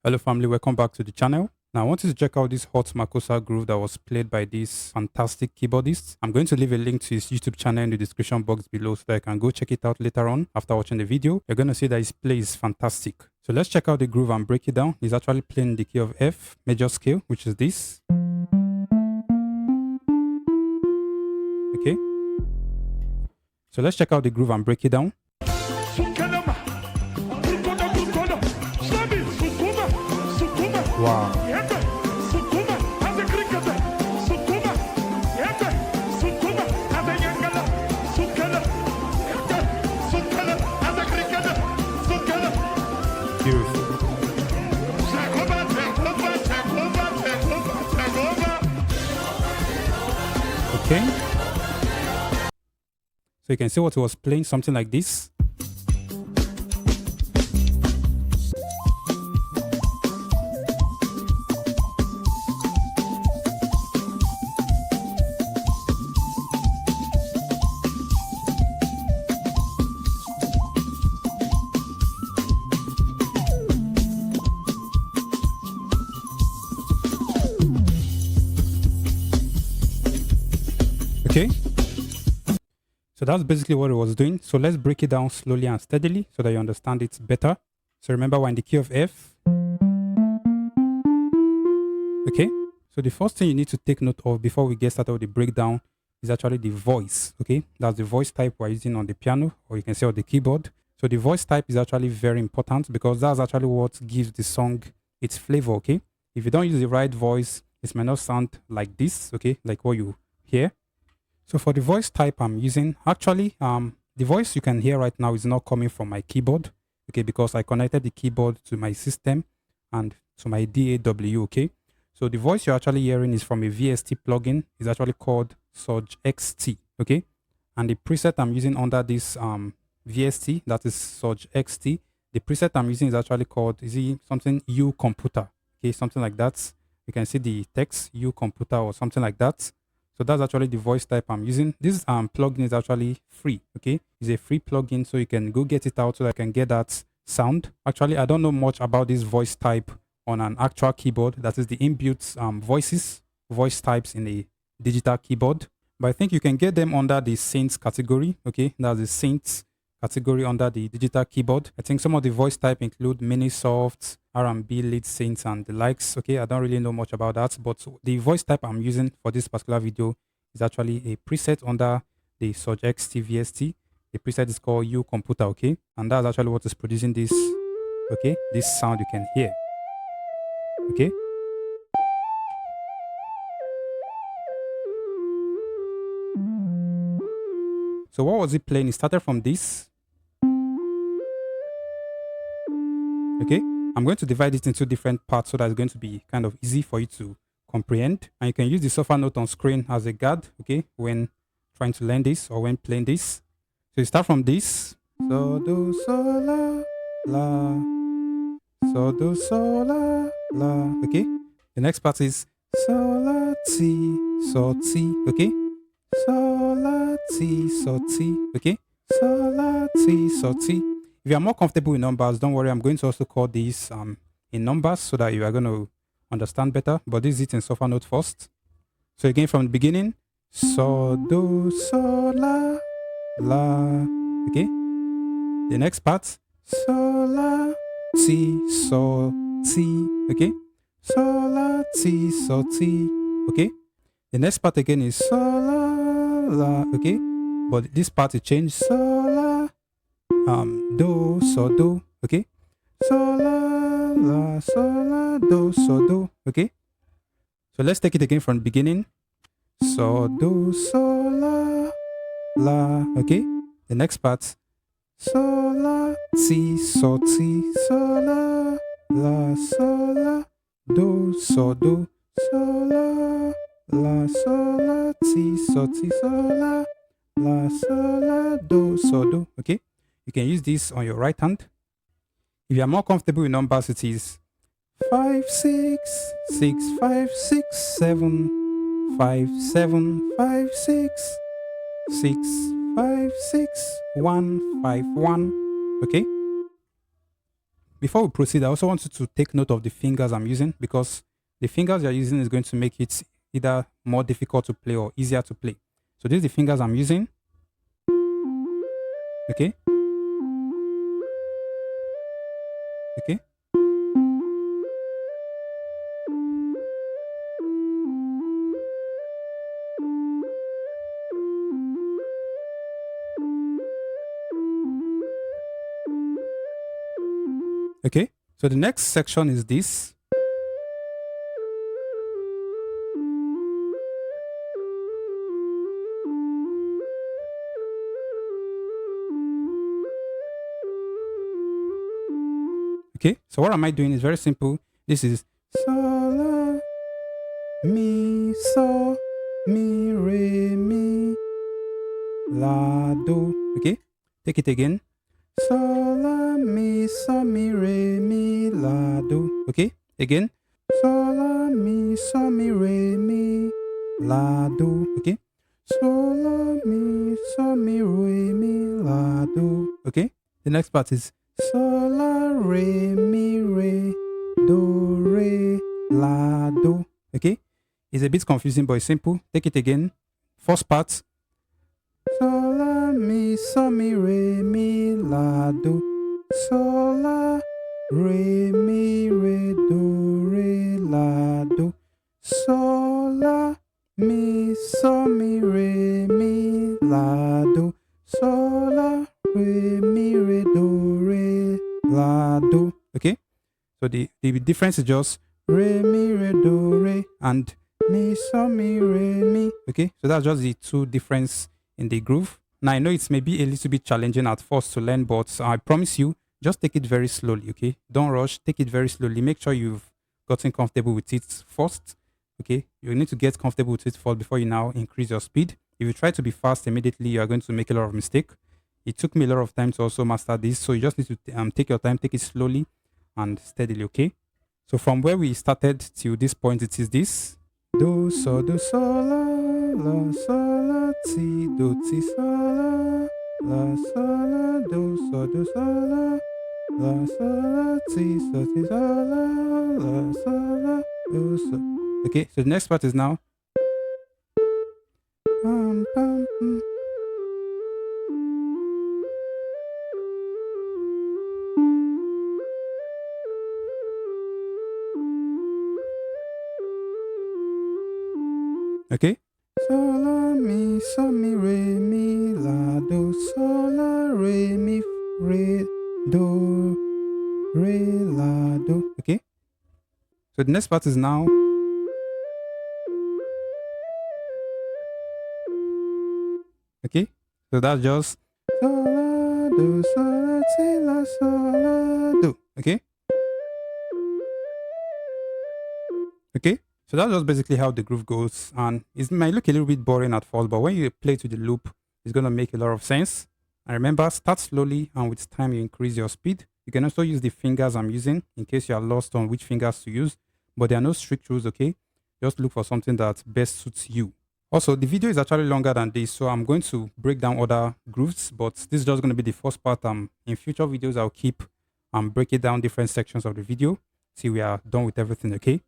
Hello family, welcome back to the channel. Now I want you to check out this hot MAKOSSA groove that was played by this fantastic keyboardist. I'm going to leave a link to his YouTube channel in the description box below so that you can go check it out later on after watching the video. You're going to see that his play is fantastic. So let's check out the groove and break it down. He's actually playing the key of F major scale, which is this. Okay. So let's check out the groove and break it down. Wow. Beautiful. Okay. So you can see what he was playing, something like this. Okay, so that's basically what it was doing. So let's break it down slowly and steadily so that you understand it better. So remember, we're in the key of F. Okay, so the first thing you need to take note of before we get started with the breakdown is actually the voice. Okay, that's the voice type we're using on the piano, or you can say on the keyboard. So the voice type is actually very important because that's actually what gives the song its flavor. Okay, if you don't use the right voice, it may not sound like this. Okay, like what you hear. So for the voice type I'm using, actually, the voice you can hear right now is not coming from my keyboard, okay, because I connected the keyboard to my system and to my DAW, okay. So the voice you're actually hearing is from a VST plugin. It's actually called Surge XT, okay. And the preset I'm using under this VST, that is Surge XT, the preset I'm using is actually called, is it something U Computer, okay, something like that. You can see the text U Computer or something like that. So that's actually the voice type I'm using. This plugin is actually free, okay? It's a free plugin, so you can go get it out so that I can get that sound. Actually, I don't know much about this voice type on an actual keyboard. That is the inbuilt voice types in a digital keyboard. But I think you can get them under the synths category, okay? That's the synths category under the digital keyboard. I think some of the voice type include Minisoft, R&B, lead synths, and the likes. Okay, I don't really know much about that, but the voice type I'm using for this particular video is actually a preset under the Surge XT VST. The preset is called U Computer, okay, and that's actually what is producing this, okay, this sound you can hear, okay. So what was it playing? It started from this. Okay, I'm going to divide it into different parts so that it's going to be kind of easy for you to comprehend. And you can use the sofa note on screen as a guide, okay, when trying to learn this or when playing this. So you start from this. So, do, so, la, la. So, do, so, la, la. Okay. The next part is so, la, ti, so, ti. Okay. So, la, ti, so, ti. Okay. So, la, ti, so, ti. If you are more comfortable with numbers, don't worry. I'm going to also call these in numbers so that you are going to understand better. But this is it in sofa note first. So again from the beginning. So, do, so, la, la. Okay. The next part. So, la, ti, so, ti. Okay. So, la, ti, so, ti. Okay. The next part again is so, la, la. Okay. But this part is changed. So, la, do, so, do, okay, so, la, so, la, do, so, do, okay. So let's take it again from the beginning. So, do, so, la, okay. The next part, so, la, ti, so, la, so, la, do, so, do, so, la, so, la, ti, so, la, do, so, do, okay. You can use this on your right hand. If you are more comfortable with numbers, it is 5, 6, 6, 5, 6, 7, 5, 7, 5, 6, 6, 5, 6, 1, 5, 1. Okay. before we proceed, I also want you to take note of the fingers I'm using, because the fingers you're using is going to make it either more difficult to play or easier to play. So these are the fingers I'm using. Okay. Okay. Okay. So the next section is this. Okay, so what am I doing is very simple. This is sol, mi, so, mi, re, mi, la, do. Okay, take it again. Sol, mi, so, mi, re, mi, la, do. Okay, again. Sol, mi, so, mi, re, mi, la, do. Okay. Sol, mi, so, mi, re, mi, la, do. Okay, the next part is sol, re, mi, re, do, re, la, do. Okay, it's a bit confusing, but it's simple. Take it again. First part. Sol, mi, so, mi, re, mi, la, do. Sol, re, mi, re, do, re, la, do. Sol, mi, so, mi, re, mi, la, do. Sol, re, mi, re, do, re, la, do. Okay, so the difference is just re, mi, re, do, re, and mi, so, mi, re, mi. Okay, so that's just the two difference in the groove. Now I know it's maybe a little bit challenging at first to learn, but I promise you, just take it very slowly. Okay, don't rush, take it very slowly. Make sure you've gotten comfortable with it first. Okay, you need to get comfortable with it first before you now increase your speed. If you try to be fast immediately, you are going to make a lot of mistake. It took me a lot of time to also master this, so you just need to take your time, take it slowly and steadily. Okay, so from where we started till this point, it is this: do, so, la, ti, la, la, do, so, la, ti, la, do, so. Okay, so the next part is now. Okay. Sol, mi, so, mi, re, mi, la, do, sol, re, mi, re, do, re, la, do. Okay. So the next part is now. Okay. So that's just sol, do, sol, ti, la, sol, do. Okay. Okay. So that's just basically how the groove goes, and it might look a little bit boring at first, but when you play to the loop, it's going to make a lot of sense. And remember, start slowly, and with time, you increase your speed. You can also use the fingers I'm using in case you are lost on which fingers to use, but there are no strict rules, okay? Just look for something that best suits you. Also, the video is actually longer than this, so I'm going to break down other grooves, but this is just going to be the first part. In future videos, I'll keep break it down different sections of the video till we are done with everything, okay?